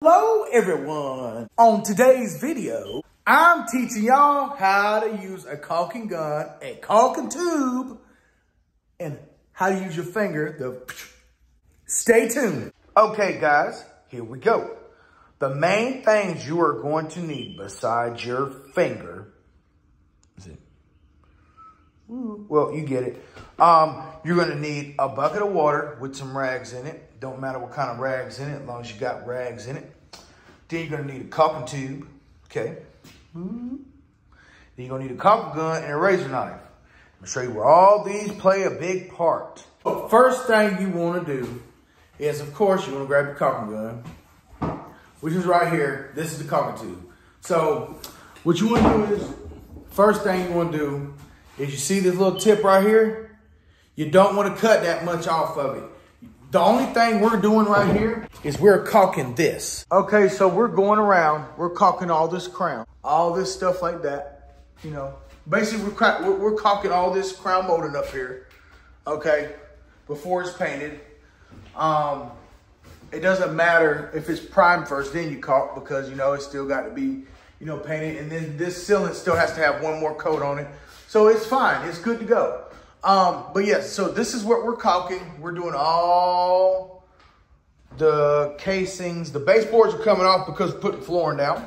Hello everyone. On today's video, I'm teaching y'all how to use a caulking gun, a caulking tube, and how to use your finger. Stay tuned. Okay guys, here we go. The main things you are going to need besides your finger is it? Well, you get it. You're gonna need a bucket of water with some rags in it. Don't matter what kind of rags in it, as long as you got rags in it. Then you're gonna need a caulking tube, okay? Then you're gonna need a caulking gun and a razor knife. I'm gonna show you where all these play a big part. But first thing you wanna do is, of course, you wanna grab your caulking gun, which is right here. This is the caulking tube. So what you wanna do is, first thing you wanna do is you see this little tip right here? You don't wanna cut that much off of it. The only thing we're doing right here is we're caulking this. Okay, so we're going around, we're caulking all this crown, all this stuff like that, you know. Basically, we're caulking all this crown molding up here, okay, before it's painted. It doesn't matter if it's primed first, then you caulk, because, you know, it's still got to be, you know, painted. And then this sealant still has to have one more coat on it. So it's fine, it's good to go. But yes, so this is what we're caulking. We're doing all the casings. The baseboards are coming off because we're putting flooring down.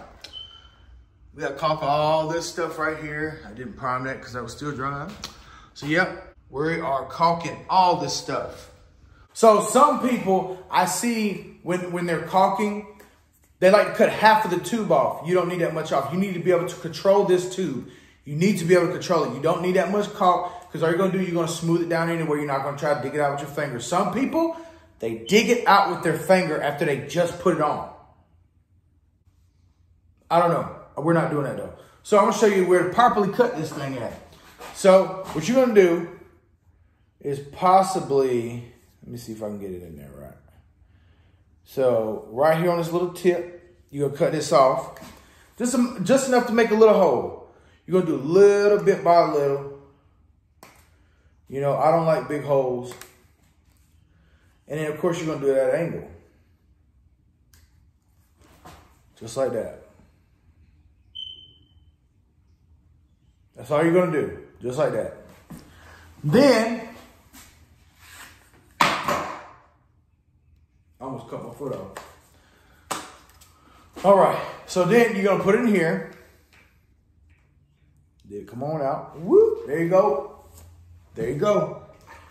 We got to caulk all this stuff right here. I didn't prime that because I was still drying. So yep, we are caulking all this stuff. So some people I see when they're caulking, they like to cut half of the tube off. You don't need that much off. You need to be able to control this tube. You need to be able to control it. You don't need that much caulk, because all you're gonna do, you're gonna smooth it down anywhere. You're not gonna try to dig it out with your finger. Some people, they dig it out with their finger after they just put it on. I don't know. We're not doing that though. So I'm gonna show you where to properly cut this thing at. So what you're gonna do is possibly, let me see if I can get it in there right. So right here on this little tip, you're gonna cut this off. Just enough to make a little hole. You're gonna do a little bit by little. You know, I don't like big holes. And then of course you're gonna do it at an angle. Just like that. That's all you're gonna do, just like that. Then, I almost cut my foot off. All right, so then you're gonna put it in here. Then come on out. Whoop, there you go. There you go.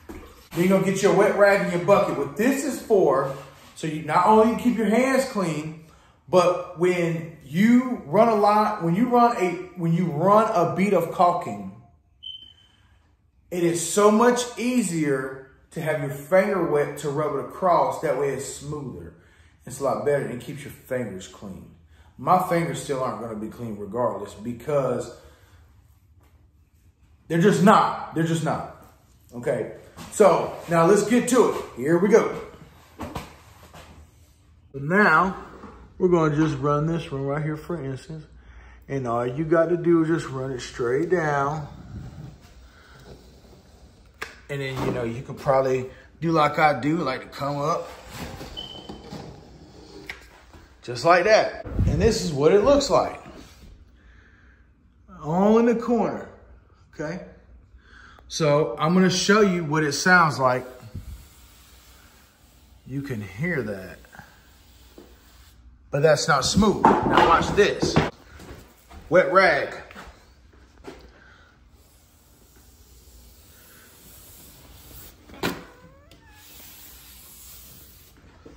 Then you're gonna get your wet rag in your bucket. What this is for, so you not only keep your hands clean, but when you run a line, when you run a bead of caulking, it is so much easier to have your finger wet to rub it across. That way it's smoother. It's a lot better and it keeps your fingers clean. My fingers still aren't gonna be clean regardless, because they're just not. They're just not. Okay. So now let's get to it. Here we go. So now we're going to just run this one right here, for instance. And all you got to do is just run it straight down. And then, you know, you could probably do like I do, like to come up. Just like that. And this is what it looks like. All in the corner. Okay, so I'm gonna show you what it sounds like. You can hear that, but that's not smooth. Now watch this. Wet rag.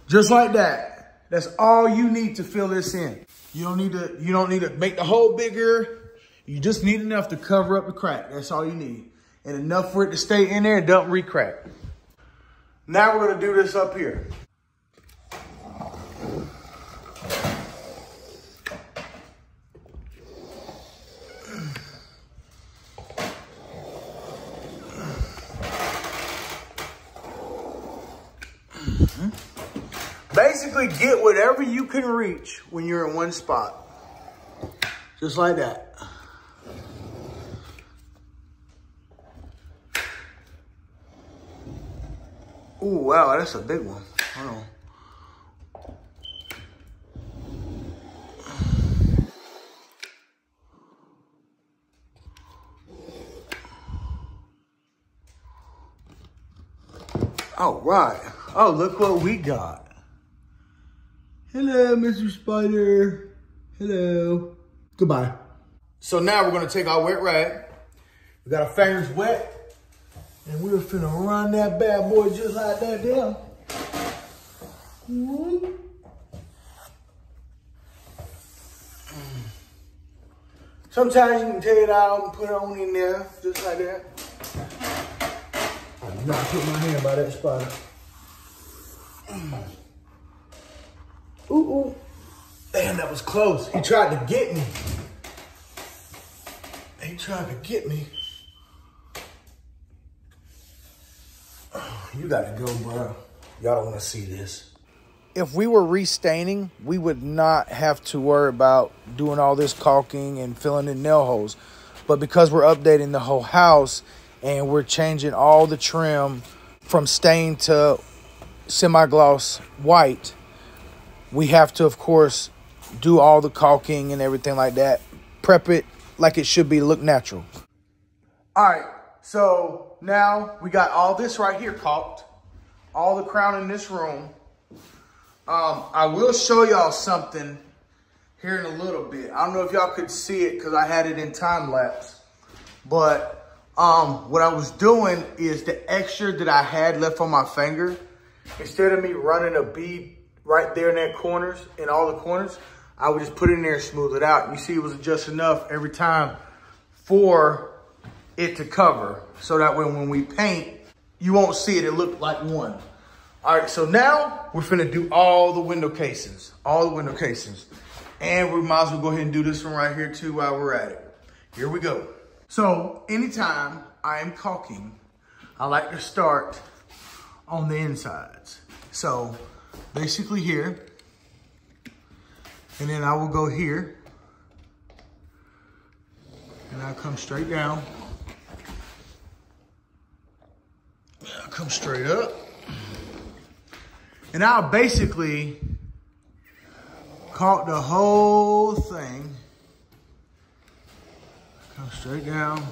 Just like that. That's all you need to fill this in. You don't need to make the hole bigger. You just need enough to cover up the crack. That's all you need. And enough for it to stay in there and don't re-crack. Now we're gonna do this up here. Basically, get whatever you can reach when you're in one spot. Just like that. Ooh, wow, that's a big one. Hold on. All right. Oh, look what we got. Hello, Mr. Spider. Hello. Goodbye. So now we're gonna take our wet rag. We got our fingers wet, and we're finna run that bad boy just like that down. Sometimes you can take it out and put it on in there, just like that. I did not put my hand by that spider. Ooh, ooh. Damn, that was close. He tried to get me. He tried to get me. You gotta go, bro. Y'all don't wanna see this. If we were restaining, we would not have to worry about doing all this caulking and filling in nail holes. But because we're updating the whole house and we're changing all the trim from stain to semi-gloss white, we have to, of course, do all the caulking and everything like that. Prep it like it should be, look natural. All right, so now we got all this right here caulked, all the crown in this room. I will show y'all something here in a little bit. I don't know if y'all could see it because I had it in time lapse. But what I was doing is the extra that I had left on my finger, instead of me running a bead right there in that corners, in all the corners, I would just put it in there and smooth it out. You see it was just enough every time for it to cover. So that way when we paint, you won't see it, it looked like one. All right, so now we're finna do all the window casings, And we might as well go ahead and do this one right here too while we're at it. Here we go. So anytime I am caulking, I like to start on the insides. So basically here, and then I will go here, and I'll come straight down. I'll come straight up. And I'll basically caulk the whole thing. Come straight down.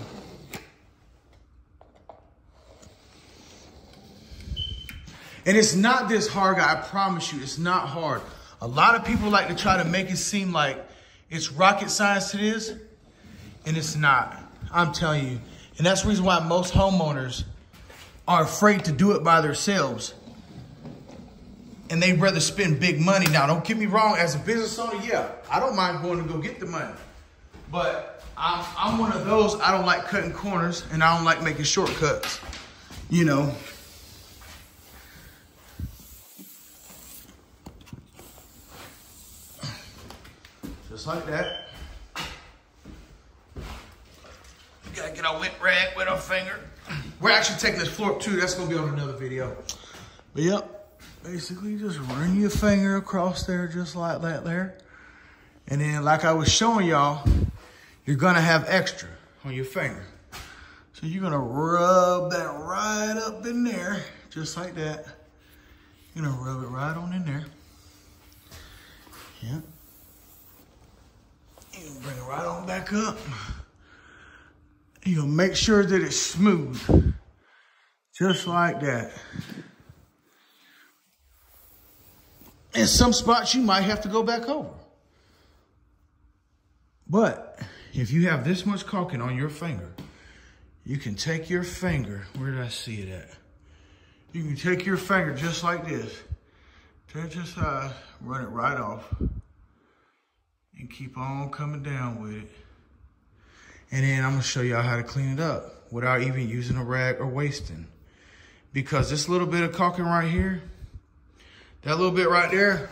And it's not this hard, guys. I promise you, it's not hard. A lot of people like to try to make it seem like it's rocket science to this, and it's not. I'm telling you. And that's the reason why most homeowners are afraid to do it by themselves. And they'd rather spend big money. Now, don't get me wrong, as a business owner, yeah, I don't mind going to go get the money. But I'm one of those, I don't like cutting corners and I don't like making shortcuts, you know. Just like that. We gotta get our wet rag with our finger. We're actually taking this floor up too. That's gonna be on another video. But yep. Basically, just run your finger across there just like that there. And then, like I was showing y'all, you're gonna have extra on your finger. So you're gonna rub that right up in there, just like that. You're gonna rub it right on in there. Yeah. You're gonna bring it right on back up. You're gonna make sure that it's smooth, just like that. In some spots, you might have to go back over. But if you have this much caulking on your finger, you can take your finger, where did I see it at? You can take your finger just like this, touch the side, run it right off, and keep on coming down with it. And then I'm gonna show y'all how to clean it up without even using a rag or wasting. Because this little bit of caulking right here, that little bit right there,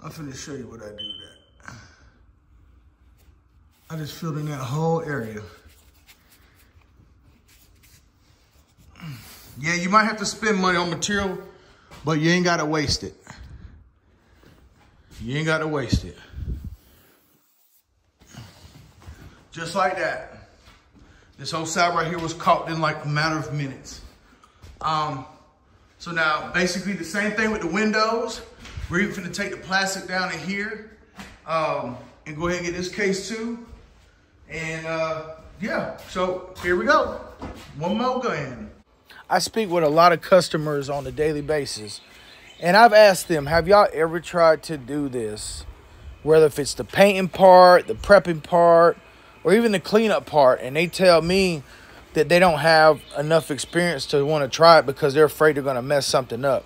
I'm finna show you what I do with that. I just filled in that whole area. Yeah, you might have to spend money on material, but you ain't gotta waste it. You ain't gotta waste it. Just like that. This whole side right here was caulked in like a matter of minutes. So now, basically the same thing with the windows. We're even gonna take the plastic down in here and go ahead and get this case too. And yeah, so here we go. One more go in. I speak with a lot of customers on a daily basis. And I've asked them, have y'all ever tried to do this? Whether if it's the painting part, the prepping part, or even the cleanup part. And they tell me that they don't have enough experience to want to try it because they're afraid they're going to mess something up.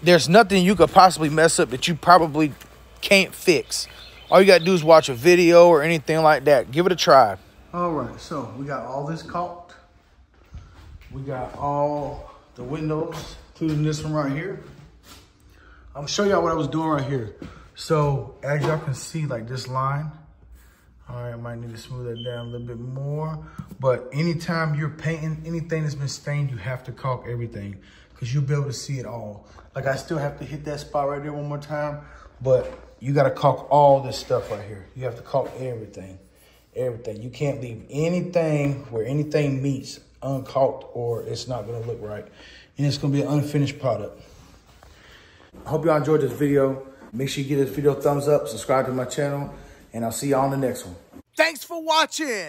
There's nothing you could possibly mess up that you probably can't fix. All you got to do is watch a video or anything like that. Give it a try. All right, so we got all this caulked. We got all the windows, including this one right here. I'm gonna show y'all what I was doing right here. So as y'all can see, like this line, all right, I might need to smooth that down a little bit more. But anytime you're painting anything that's been stained, you have to caulk everything because you'll be able to see it all. Like I still have to hit that spot right there one more time, but you gotta caulk all this stuff right here. You have to caulk everything, everything. You can't leave anything where anything meets uncaulked or it's not gonna look right. And it's gonna be an unfinished product. I hope y'all enjoyed this video. Make sure you give this video a thumbs up, subscribe to my channel, and I'll see y'all on the next one. Thanks for watching.